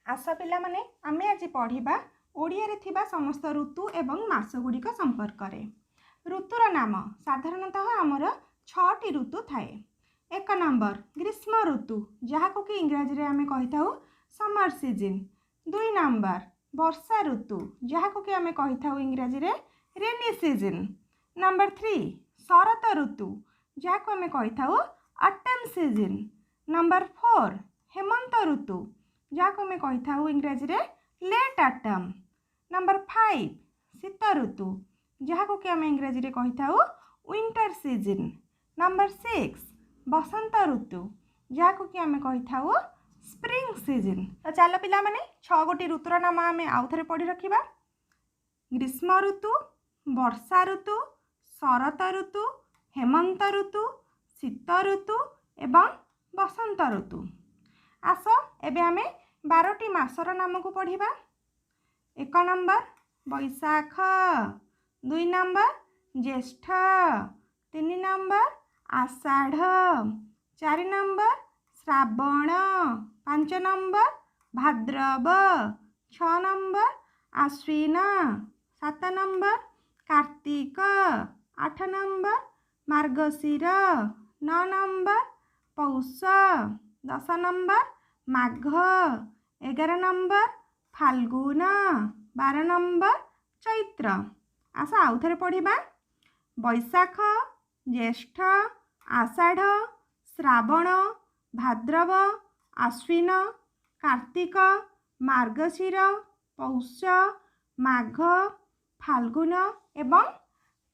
आस पिला माने आमे आज पढ़िबा ओडिया रे थिबा समस्त ऋतु एवं मास गुड़िक संपर्क रे। ऋतुर नाम साधारणतः आमर 6टी ऋतु थाए। 1 नंबर ग्रीष्म ऋतु जहाँ को कि इंग्राजी रे आमे कहिथाउ समर सीजन। 2 नंबर वर्षा ऋतु जहाँ को कि आमे कहिथाउ इंग्राजी रे रेनी सीजन। नंबर 3 शरत ऋतु जहाँ को आमे कहिथाउ ऑटम सीजन। नंबर 4 हेमंत ऋतु जहाँ को मैं कही था इंग्राजी रे लेट ऑटम। नंबर 5 शीत ऋतु जहाँ को कि आम इंग्राजी रे कही था विंटर सीजन। नंबर 6 बसंत ऋतु जहाँ को कि आम कही था स्प्रिंग सीजन। तो चल पिला माने 6 गोटी ऋतुर नाम आम आउ थे पढ़ी रखा। ग्रीष्म ऋतु, वर्षा ऋतु, शरत ऋतु, हेमंत ऋतु, शीत ऋतु एवं बसंत ऋतु। आस एबे आमे 12टी मासर नाम को पढ़िबा। 1 नंबर बैशाख, 2 नंबर ज्येष्ठ, 3 नंबर आषाढ़, 4 नंबर श्रावण, 5 नंबर भाद्रव, 6 नंबर आश्विन, 7 नंबर कार्तिक, 8 नंबर मार्गशीर, 9 नंबर पौष, 10 नंबर माघ, 11 नंबर फाल्गुन, 12 नंबर चैत्र। आस आउ थे पढ़िबा। बैशाख, ज्येष्ठ, आषाढ़, श्रावण, भाद्रव, आश्विन, कार्तिक, मार्गशीर, पौष, माघ, फाल्गुन एवं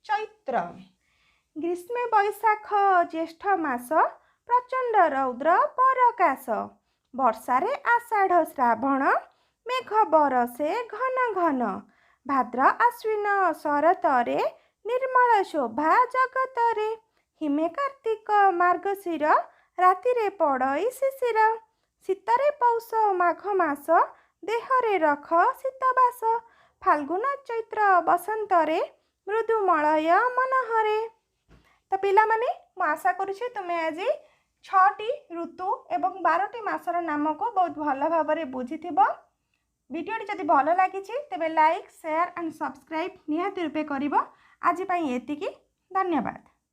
चैत्र। ग्रीष्म बैशाख ज्येष्ठ मास प्रचंड रौद्र परकाश। वर्षारे आषाढ़ श्रावण मेघ बरसे घन घन। भाद्र आश्विन शरतरे निर्मल शोभा जगतरे। हिमे कार्तिक मार्गशीर रातिरे पड़ई शिशिर। शीतरे पौष माघ मास देहरे रख शीतबास। फाल्गुन चैत्र बसंतरे मृदुमलय मनहरे। तो पिला माने मु आशा करुछि तुमे आज 6टी ऋतु एवं 12टी मासर नाम को बहुत भल भाव बुझीथिबो। वीडियोटी जदि भल लगी तेबे लाइक शेयर एंड सब्सक्राइब निहाती रूपे करिवो। आज पई एतिकी। धन्यवाद।